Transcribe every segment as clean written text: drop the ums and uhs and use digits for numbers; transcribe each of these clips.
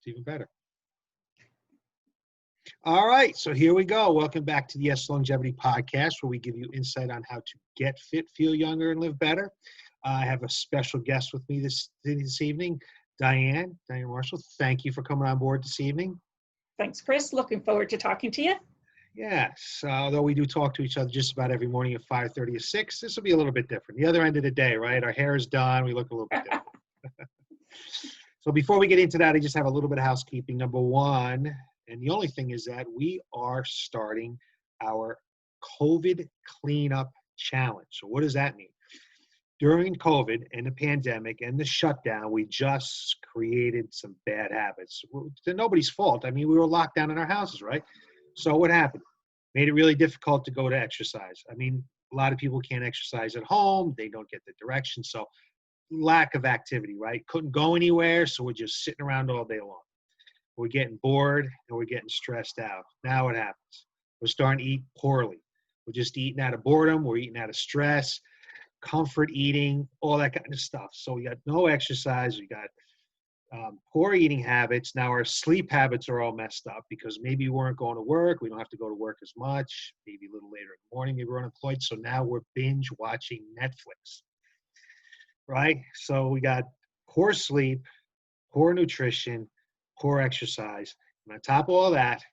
It's even better. All right, so here we go. Welcome back to the Y.E.S Longevity Podcast, where we give you insight on how to get fit, feel younger, and live better. I have a special guest with me this evening, Diane Marshall. Thank you for coming on board this evening. Thanks, Chris. Looking forward to talking to you. Yes, although we do talk to each other just about every morning at 5:30 or 6, this will be a little bit different. The other end of the day, right? Our hair is done. We look a little bit different. So before we get into that, I just have a little bit of housekeeping. Number one, and the only thing is that we are starting our COVID cleanup challenge. So what does that mean? During COVID and the pandemic and the shutdown, we just created some bad habits. They're nobody's fault. I mean, we were locked down in our houses, right? So what happened? Made it really difficult to go to exercise. I mean, a lot of people can't exercise at home. They don't get the direction. So lack of activity, right? Couldn't go anywhere. So we're just sitting around all day long. We're getting bored and we're getting stressed out. Now what happens? We're starting to eat poorly. We're just eating out of boredom. We're eating out of stress, comfort eating, all that kind of stuff. So we got no exercise. We got poor eating habits. Now our sleep habits are all messed up because maybe we weren't going to work. We don't have to go to work as much. Maybe a little later in the morning, maybe we're unemployed. So now we're binge watching Netflix, right? So we got poor sleep, poor nutrition, poor exercise. And on top of all that,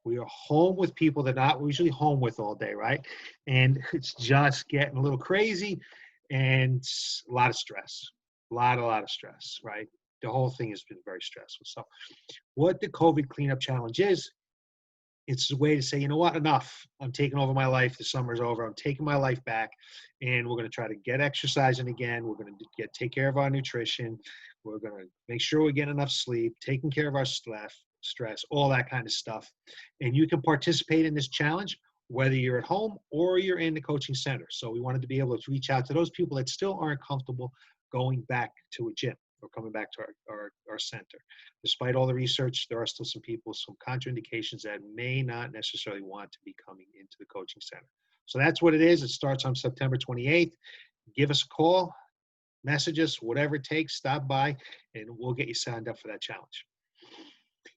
we are home with people that not usually home with all day, right? And it's just getting a little crazy and a lot of stress, a lot of stress, right? The whole thing has been very stressful. So what the COVID cleanup challenge is, it's a way to say, you know what, enough. I'm taking over my life. The summer's over. I'm taking my life back. And we're going to try to get exercising again. We're going to take care of our nutrition. We're going to make sure we get enough sleep, taking care of our stress, all that kind of stuff. And you can participate in this challenge, whether you're at home or you're in the coaching center. So we wanted to be able to reach out to those people that still aren't comfortable going back to a gym or coming back to our center. Despite all the research, there are still some people, some contraindications that may not necessarily want to be coming into the coaching center. So that's what it is. It starts on September 28th. Give us a call, message us, whatever it takes, stop by, and we'll get you signed up for that challenge.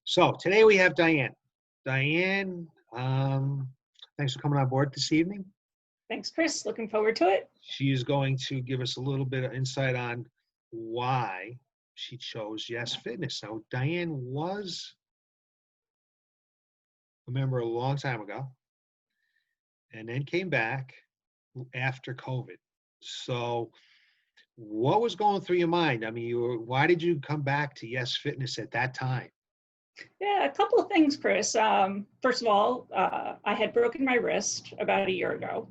So today we have Diane. Diane, thanks for coming on board this evening. Thanks, Chris. Looking forward to it. She is going to give us a little bit of insight on why she chose Y.E.S Fitness. Now, Diane was a member a long time ago and then came back after COVID. So what was going through your mind? I mean, why did you come back to Y.E.S Fitness at that time? Yeah, a couple of things, Chris. First of all, I had broken my wrist about a year ago.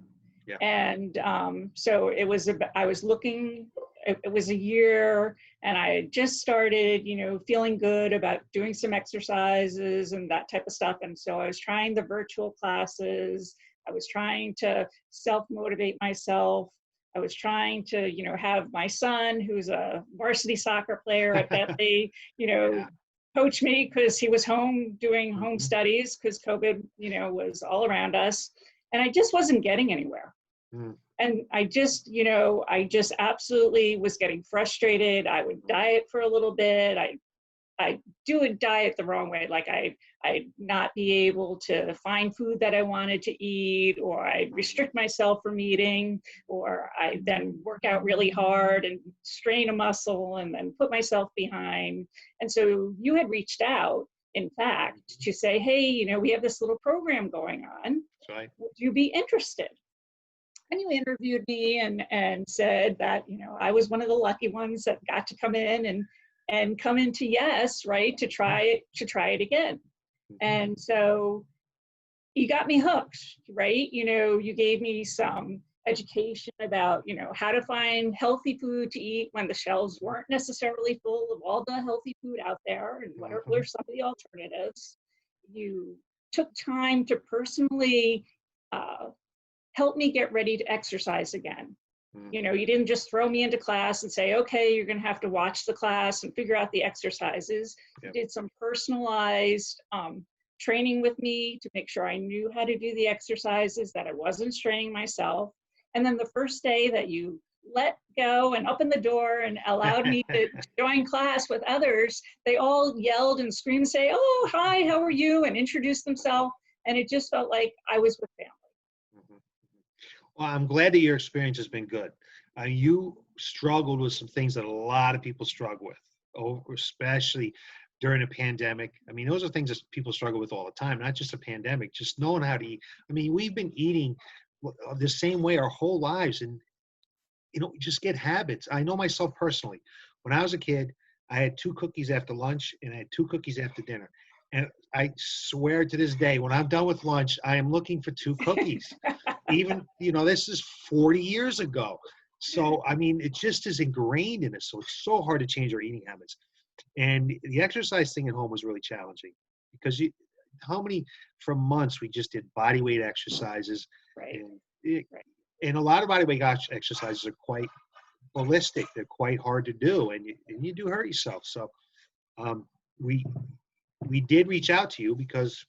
Yeah. And so it was, I was looking, it was a year and I had just started, feeling good about doing some exercises and that type of stuff. And so I was trying the virtual classes. I was trying to self-motivate myself. I was trying to, have my son, who's a varsity soccer player at Bentley, Yeah. coach me because he was home doing home studies because COVID, was all around us. And I just wasn't getting anywhere. And I just absolutely was getting frustrated. I would diet for a little bit. I do a diet the wrong way. Like I'd not be able to find food that I wanted to eat, or I'd restrict myself from eating, or I then work out really hard and strain a muscle and then put myself behind. And so you had reached out, in fact, to say, hey, we have this little program going on. That's right. Would you be interested? And you interviewed me and said that, I was one of the lucky ones that got to come in and come into Y.E.S, right, to try it again. And so you got me hooked, right? You gave me some education about, how to find healthy food to eat when the shelves weren't necessarily full of all the healthy food out there, and what are some of the alternatives. You took time to personally help me get ready to exercise again. You didn't just throw me into class and say, okay, you're going to have to watch the class and figure out the exercises. Yep. You did some personalized training with me to make sure I knew how to do the exercises, that I wasn't straining myself. And then the first day that you let go and opened the door and allowed me to join class with others, they all yelled and screamed and say, "Oh, hi, how are you?" and introduced themselves. And it just felt like I was with family. Mhm. Well, I'm glad that your experience has been good. You struggled with some things that a lot of people struggle with, especially during a pandemic. I mean, those are things that people struggle with all the time, not just a pandemic, just knowing how to eat. I mean, we've been eating the same way our whole lives, and just get habits. I know myself personally. When I was a kid, I had 2 cookies after lunch and I had 2 cookies after dinner. And I swear to this day, when I'm done with lunch, I am looking for 2 cookies. Even, this is 40 years ago. So, I mean, it just is ingrained in us. So it's so hard to change our eating habits. And the exercise thing at home was really challenging because how many, for months, we just did body weight exercises. Right. Right. And a lot of body weight exercises are quite ballistic. They're quite hard to do, and you do hurt yourself. So um, we did reach out to you because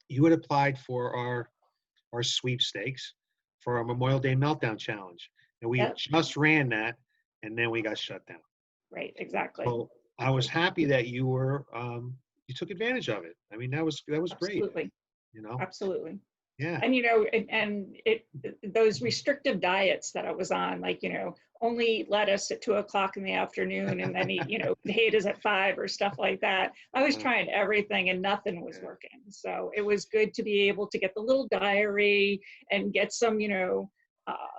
you had applied for our sweepstakes for our Memorial Day Meltdown Challenge, and we Yep. just ran that, and then we got shut down. Right, exactly. So I was happy that you were you took advantage of it. I mean, that was great. Absolutely. Absolutely. Yeah. And those restrictive diets that I was on, like, only eat lettuce at 2 o'clock in the afternoon and then eat, potatoes at 5 or stuff like that. I was trying everything and nothing was working. So it was good to be able to get the little diary and get some,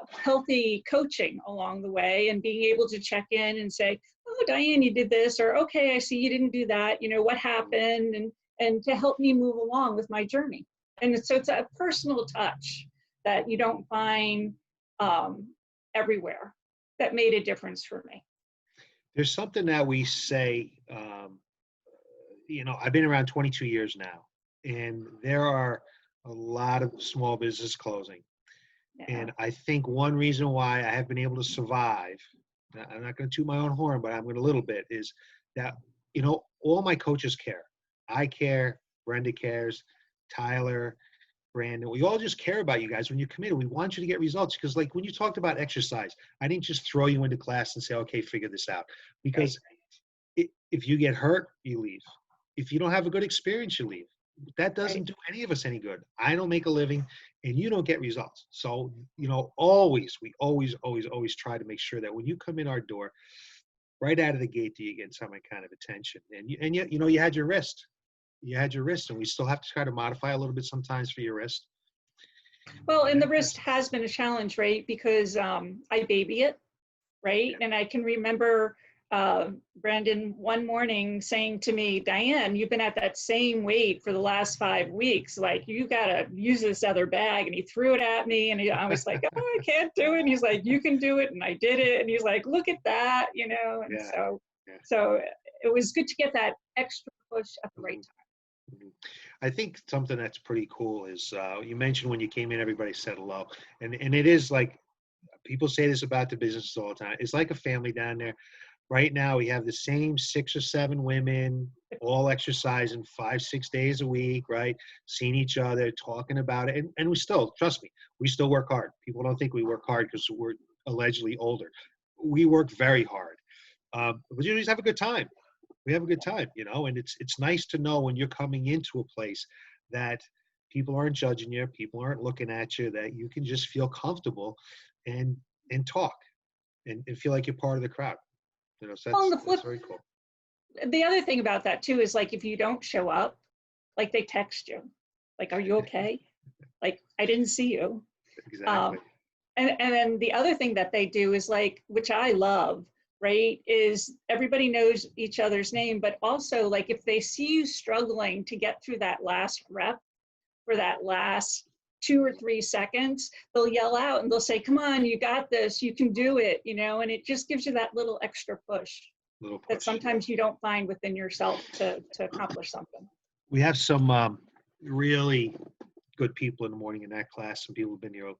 healthy coaching along the way, and being able to check in and say, "Oh, Diane, you did this," or "Okay, I see you didn't do that. What happened?" And to help me move along with my journey. And so it's a personal touch that you don't find everywhere that made a difference for me. There's something that we say, I've been around 22 years now, and there are a lot of small business closing. Yeah. And I think one reason why I have been able to survive, I'm not going to toot my own horn, but I'm going to a little bit, is that, all my coaches care. I care, Brenda cares, Tyler, Brandon, we all just care about you guys when you come in. We want you to get results because, like, when you talked about exercise, I didn't just throw you into class and say, "Okay, figure this out." Because if you get hurt, you leave. If you don't have a good experience, you leave. That doesn't do any of us any good. I don't make a living, and you don't get results. So, we always try to make sure that when you come in our door, right out of the gate, do you get some kind of attention? And you had your wrist. You had your wrist, and we still have to try to modify a little bit sometimes for your wrist. Well, and the wrist has been a challenge, right? Because I baby it, right? And I can remember Brandon one morning saying to me, "Diane, you've been at that same weight for the last 5 weeks. Like, you got to use this other bag." And he threw it at me, and I was like, "Oh, I can't do it." And he's like, "You can do it." And I did it. And he's like, "Look at that," And so it was good to get that extra push at the right time. I think something that's pretty cool is you mentioned when you came in, everybody said hello, and it is like, people say this about the business all the time. It's like a family down there. Right now, we have the same 6 or 7 women, all exercising 5, 6 days a week, right? Seeing each other, talking about it, and we still, trust me, we still work hard. People don't think we work hard because we're allegedly older. We work very hard, but you just have a good time. We have a good time, and it's nice to know when you're coming into a place that people aren't judging you, people aren't looking at you, that you can just feel comfortable and talk and feel like you're part of the crowd. So that's very cool. The other thing about that too is, like, if you don't show up, like, they text you, like, "Are you okay?" Like, "I didn't see you." Exactly. And then the other thing that they do is, like, which I love, right, is everybody knows each other's name, but also, like, if they see you struggling to get through that last rep for that last 2 or 3 seconds, they'll yell out and they'll say, "Come on, you got this, you can do it," and it just gives you that little extra push that sometimes you don't find within yourself to accomplish something. We have some really good people in the morning in that class. Some people have been here a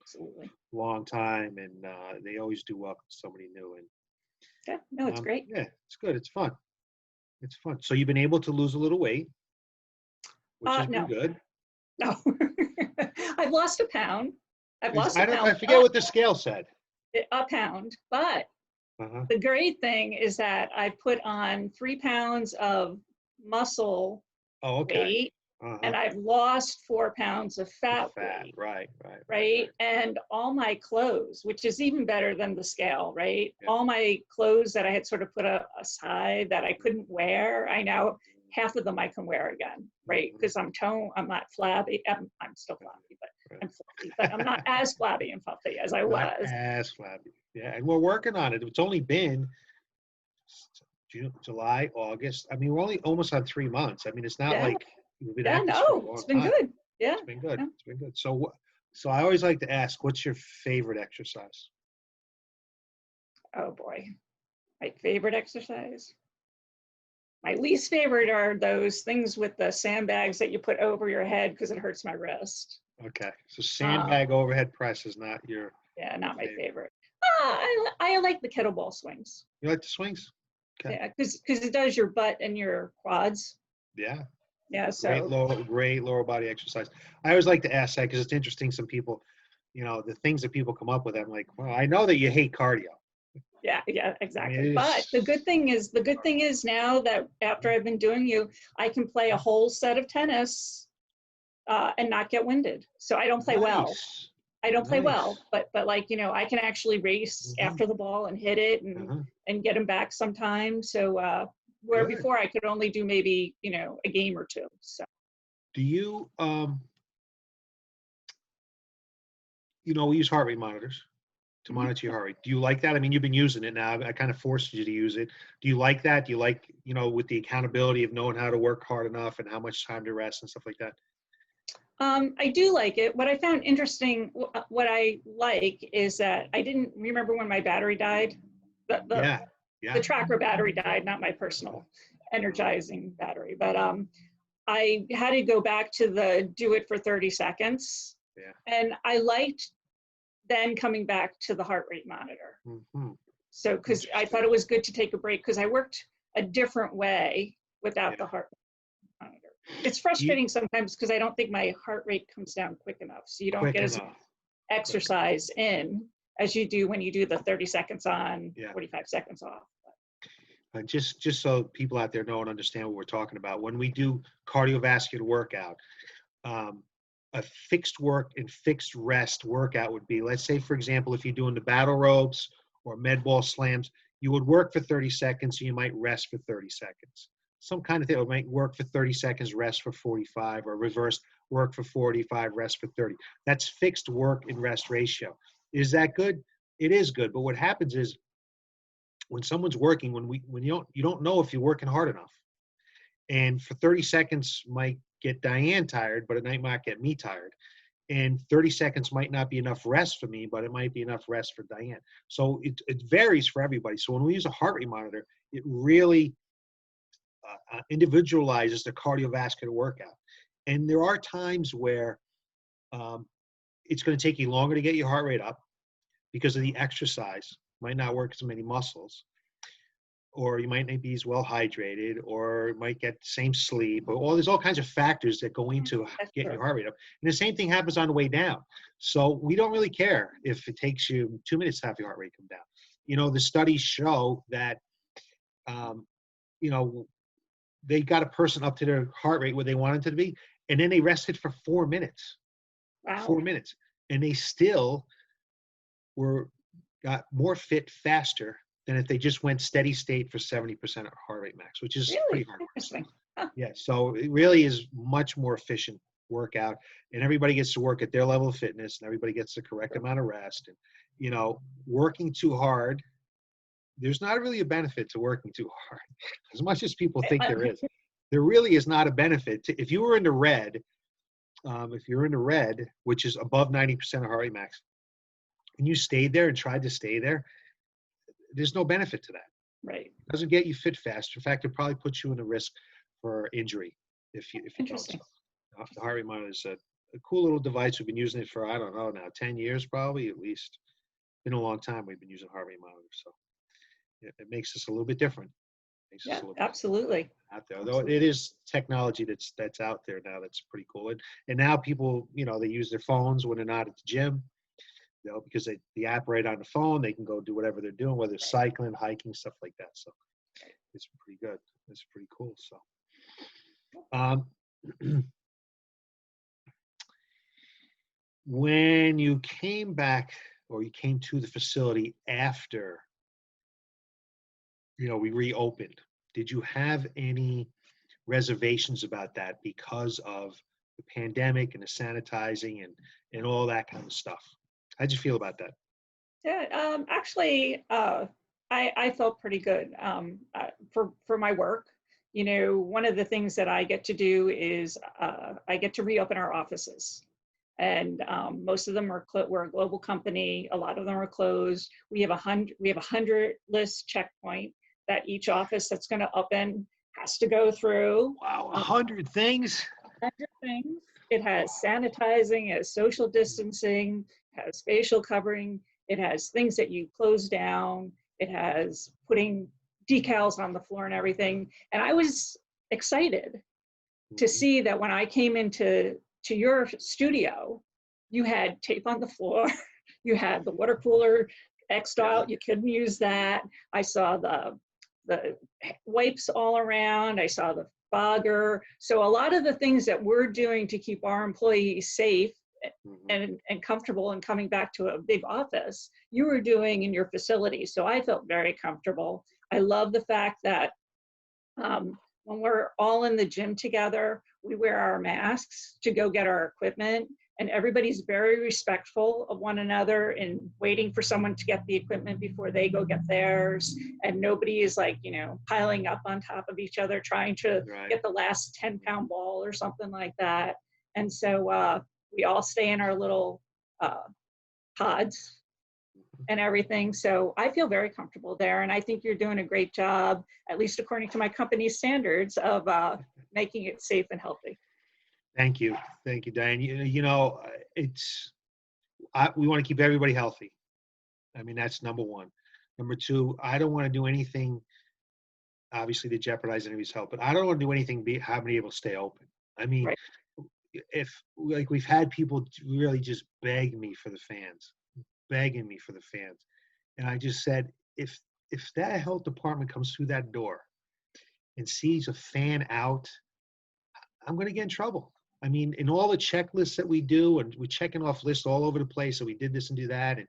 long time, and they always do welcome somebody new. And yeah, no, it's great. Yeah, it's good. It's fun. It's fun. So you've been able to lose a little weight, which has been good. No, I've lost a pound. I forget what the scale said. a pound. But Uh-huh. the great thing is that I put on 3 pounds of muscle Oh, okay. weight, Uh-huh. and I've lost 4 pounds of The fat fat. weight, Right, right, right, right? right. And all my clothes, which is even better than the scale, right? Yeah. All my clothes that I had sort of put aside that I couldn't wear, I now, half of them I can wear again, right? Mhm. Because I'm not flabby. I'm still flabby, but Right. I'm fluffy, but I'm not as flabby and fluffy as I Not was. as flabby. Yeah, and we're working on it. It's only been June, July, August. I mean, we're only almost on 3 months. I mean, it's not Yeah, like we've been yeah, at this for a no, it's long been time. good. Yeah, It's been good. yeah. It's been good. So, so I always like to ask, what's your favorite exercise? Oh boy, my favorite exercise. My least favorite are those things with the sandbags that you put over your head because it hurts my wrist. Okay, so Um, sandbag overhead press is not your yeah, not my favorite. favorite. I like the kettlebell swings. You like the swings? Okay. Yeah, because it does your butt and your quads. Yeah. Yeah, so Great lower body exercise. I always like to ask that because it's interesting. Some people, the things that people come up with. I'm like, well, I know that you hate cardio. yeah, I mean, exactly. it But is. the good thing is now that after I've been doing I can play a whole set of tennis and not get winded. So I don't play well. Nice. I don't play well, Nice. but like, I can actually race Hmm. after the ball and hit it Uh-huh. and get them back sometime. So where Good. before I could only do maybe, a game or two. So Do you we use heart rate monitors to mhm. monitor your heart rate. Do you like that? I mean, you've been using it now. I kind of forced you to use it. Do you like that? Do you like, with the accountability of knowing how to work hard enough and how much time to rest and stuff like that? I do like it. What I found interesting, what I like is that I didn't remember when my battery died. The, the, Yeah. the Yeah. tracker battery died, not my personal energizing battery. But I had to go back to the do it for 30 seconds. Yeah. And I liked then coming back to the heart rate monitor. Hmm. So, because I Interesting. thought it was good to take a break because I worked a different way without Yeah. the heart rate monitor. It's You frustrating sometimes because I don't think my heart rate comes down quick enough. So you don't quick get as enough. Quick enough. exercise in as you do when you do the 30 seconds on, Yeah. 45 seconds off. Just so people out there know and understand what we're talking about, when we do cardiovascular workout, um, a fixed work and fixed rest workout would be, let's say, for example, if you're doing the battle ropes or med ball slams, you would work for 30 seconds, so you might rest for 30 seconds. Some kind of thing, it might work for 30 seconds, rest for 45, or reverse work for 45, rest for 30. That's fixed work and rest ratio. Is that good? It is good. But what happens is when someone's working, when you don't know if you're working hard enough. And for 30 seconds might get Diane tired, but it might not get me tired. And 30 seconds might not be enough rest for me, but it might be enough rest for Diane. So it varies for everybody. So when we use a heart rate monitor, it really individualizes the cardiovascular workout. And there are times where um, it's going to take you longer to get your heart rate up because of the exercise. Might not work as many muscles, or you might not be as well hydrated, or might get the same sleep, or there's all kinds of factors that go into That's getting your true. heart rate up. And the same thing happens on the way down. So we don't really care if it takes you 2 minutes to have your heart rate come down. The studies show that, um, you know, they got a person up to their heart rate where they wanted to be, and then they rested for 4 minutes, Wow. 4 minutes, and they still were got more fit faster than if they just went steady state for 70% of heart rate max, which is pretty Really hard work. interesting. Huh. Yeah, so it really is much more efficient workout, and everybody gets to work at their level of fitness, and everybody gets the correct amount of rest. And working too hard, there's not really a benefit to working too hard, as much as people think Uh, there is. There really is not a benefit to, if you were in the red, if you're in the red, which is above 90% of heart rate max, and you stayed there and tried to stay there, there's no benefit to that. right. It doesn't get you fit faster. In fact, it probably puts you in a risk for injury if you don't. Interesting. So the heart rate monitor is a cool little device. We've been using it for, I don't know now, 10 years probably, at least. Been a long time we've been using heart rate monitor. So it makes us a little bit different. Makes us Yeah, a little bit absolutely. out there. Although it Absolutely. is technology that's out there now that's pretty cool. And now people, they use their phones when they're not at the gym. you know, because the app right on the phone, they can go do whatever they're doing, whether it's cycling, hiking, stuff like that. So it's pretty good. It's pretty cool. So, um, when you came back or you came to the facility after, you know, we reopened, did you have any reservations about that because of the pandemic and the sanitizing and all that kind of stuff? How'd you feel about that? Yeah, actually, I felt pretty good for my work. You know, one of the things that I get to do is I get to reopen our offices, and most of them are we're a global company. A lot of them are closed. We have a 100 list checkpoint that each office that's going to open has to go through. Wow, 100 things. 100 things. It has sanitizing, it has social distancing, has facial covering, it has things that you close down, it has putting decals on the floor and everything. And I was excited to Mhm. see that when I came to your studio, you had tape on the floor, you had the water cooler X'd Yeah, out, you couldn't use that. I saw the wipes all around, I saw the fogger. So a lot of the things that we're doing to keep our employees safe mhm. and comfortable and coming back to a big office, you were doing in your facility. So I felt very comfortable. I love the fact that when we're all in the gym together, we wear our masks to go get our equipment, and everybody's very respectful of one another and waiting for someone to get the equipment before they go get theirs. And nobody is like, you know, piling up on top of each other trying to Right. get the last 10-pound ball or something like that. And so we all stay in our little uh, pods and everything. So I feel very comfortable there. And I think you're doing a great job, at least according to my company's standards, of making it safe and healthy. Thank you. Thank you, Diane. You know, we want to keep everybody healthy. I mean, that's number one. Number two, I don't want to do anything, obviously, to jeopardize anybody's health, but I don't want to do anything having to be able to stay open. I mean, Right. if like we've had people really just beg me for the fans, begging me for the fans, and I just said, if that health department comes through that door and sees a fan out, I'm going to get in trouble. I mean, in all the checklists that we do, and we're checking off lists all over the place, so we did this and do that. And,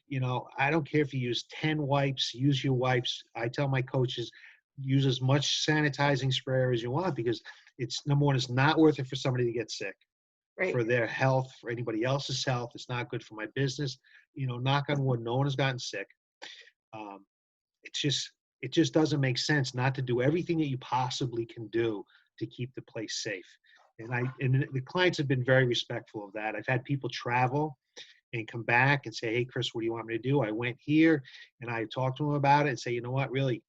you know, I don't care if you use 10 wipes, use your wipes. I tell my coaches, use as much sanitizing sprayer as you want, because it's, number one, it's not worth it for somebody to get sick, Right. for their health, for anybody else's health. It's not good for my business. You know, knock on wood, no one has gotten sick. Um, it's just, it just doesn't make sense not to do everything that you possibly can do to keep the place safe. And the clients have been very respectful of that. I've had people travel and come back and say, "Hey, Chris, what do you want me to do? I went here," and I talked to them about it and say, "You know what, really,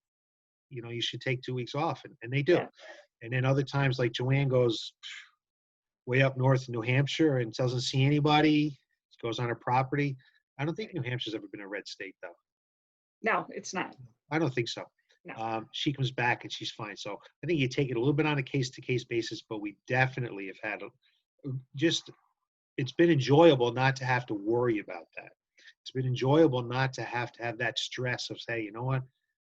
you know, you should take 2 weeks off," and they do. Yeah. And then other times, like Joanne goes way up north in New Hampshire and doesn't see anybody, goes on her property. I don't think New Hampshire's ever been a red state, though. No, it's not. I don't think so. No. She comes back and she's fine. So I think you take it a little bit on a case to case basis, but we definitely have had just, it's been enjoyable not to have to worry about that. It's been enjoyable not to have that stress of, say, you know what,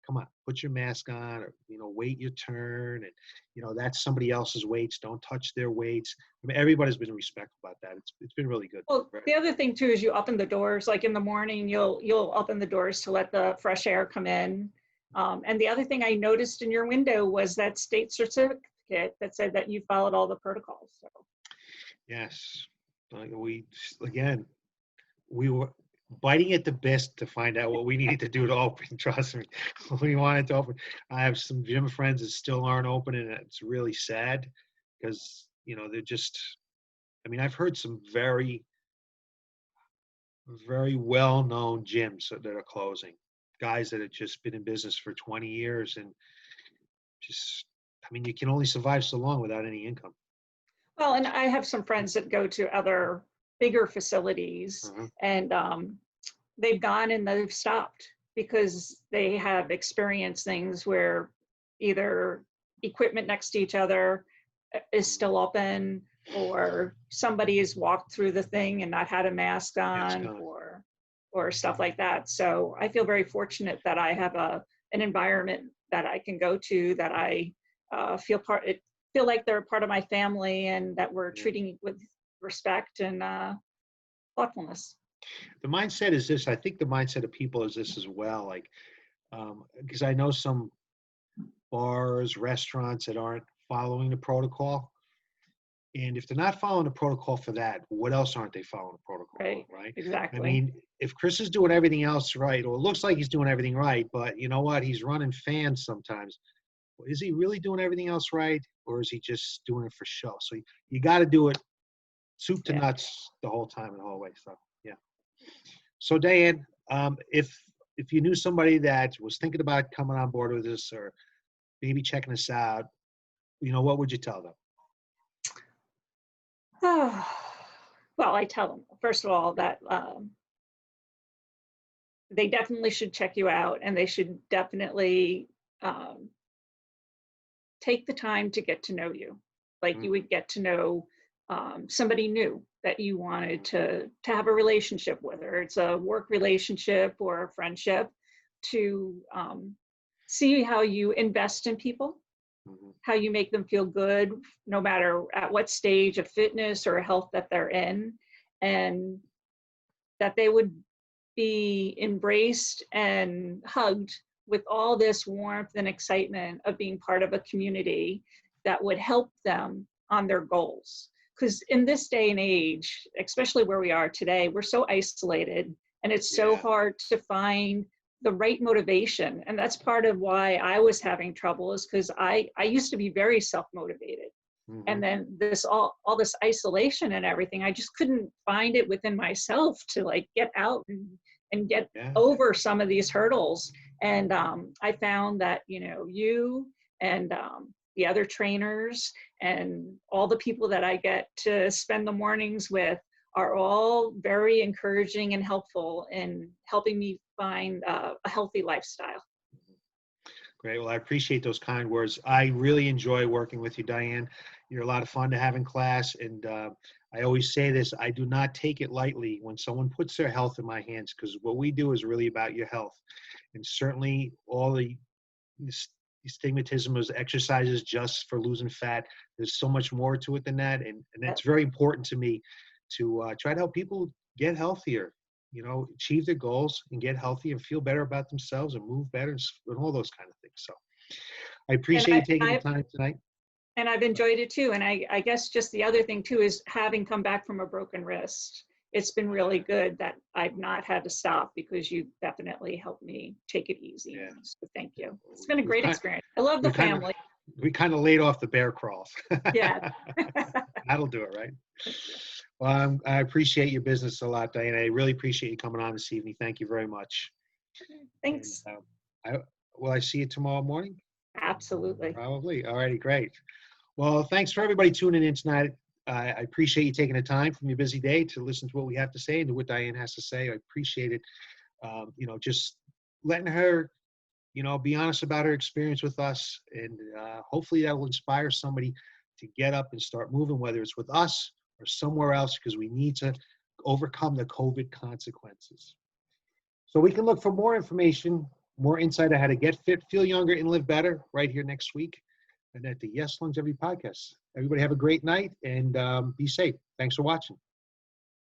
come on, put your mask on, or, you know, wait your turn. And, you know, that's somebody else's weights. Don't touch their weights. I mean, everybody's been respectful about that. It's been really good. Well, Right. the other thing too is you open the doors. Like in the morning, you'll open the doors to let the fresh air come in. And the other thing I noticed in your window was that state certificate that said that you followed all the protocols. So. Yes. We, again, we were biting at the bit to find out what we needed to do to open. Trust me, we wanted to open. I have some gym friends that still aren't open, and it's really sad because, you know, they're just. I mean, I've heard some very, very well-known gyms that are closing. Guys that have just been in business for 20 years, and just. I mean, you can only survive so long without any income. Well, and I have some friends that go to other bigger facilities, Uh-huh. and they've gone and they've stopped because they have experienced things where either equipment next to each other is still open, or somebody has walked through the thing and not had a mask Yes, on, gone. or or stuff like that. So I feel very fortunate that I have an environment that I can go to, that I feel like they're a part of my family, and that we're treating with respect and thoughtfulness. The mindset is this. I think the mindset of people is this as well. Like, because I know some bars, restaurants that aren't following the protocol. And if they're not following the protocol for that, what else aren't they following the protocol Right. for, right? Exactly. I mean, if Chris is doing everything else right, or it looks like he's doing everything right, but you know what? He's running fans sometimes. Is he really doing everything else right, or is he just doing it for show? So you got to do it soup to Yeah. nuts the whole time and the whole way. So yeah. So Diane, if you knew somebody that was thinking about coming on board with this, or maybe checking us out, what would you tell them? Well, I tell them, first of all, that they definitely should check you out, and they should definitely take the time to get to know you, like you would get to know somebody new that you wanted to have a relationship with, or it's a work relationship or a friendship, to see how you invest in people, how you make them feel good, no matter at what stage of fitness or health that they're in, and that they would be embraced and hugged with all this warmth and excitement of being part of a community that would help them on their goals. Because in this day and age, especially where we are today, we're so isolated, and it's so hard to find the right motivation. And that's part of why I was having trouble, is because I used to be very self-motivated. And then all this isolation and everything, I just couldn't find it within myself to like get out and get over some of these hurdles. And I found that, you and the other trainers and all the people that I get to spend the mornings with are all very encouraging and helpful in helping me find a healthy lifestyle. Great. Well, I appreciate those kind words. I really enjoy working with you, Diane. You're a lot of fun to have in class. And I always say this, I do not take it lightly when someone puts their health in my hands, because what we do is really about your health. And certainly all the stigmatism of exercises just for losing fat, there's so much more to it than that. And that's very important to me, to try to help people get healthier, achieve their goals and get healthy and feel better about themselves and move better and all those kind of things. So I appreciate you taking the time tonight. And I've enjoyed it too. And I guess just the other thing too is having come back from a broken wrist. It's been really good that I've not had to stop, because you definitely helped me take it easy. Yeah. So thank you. It's been a great experience. I love the family. We kind of laid off the bear crawls. Yeah. That'll do it, right? Well, I appreciate your business a lot, Diana. I really appreciate you coming on this evening. Thank you very much. Thanks. And, will I see you tomorrow morning? Absolutely. Probably. All righty, great. Well, thanks for everybody tuning in tonight. I appreciate you taking the time from your busy day to listen to what we have to say and to what Diane has to say. I appreciate it. Just letting her, be honest about her experience with us. And hopefully that will inspire somebody to get up and start moving, whether it's with us or somewhere else, because we need to overcome the COVID consequences. So we can look for more information, more insight on how to get fit, feel younger, and live better right here next week, and at the Y.E.S Longevity Podcast. Everybody have a great night and be safe. Thanks for watching.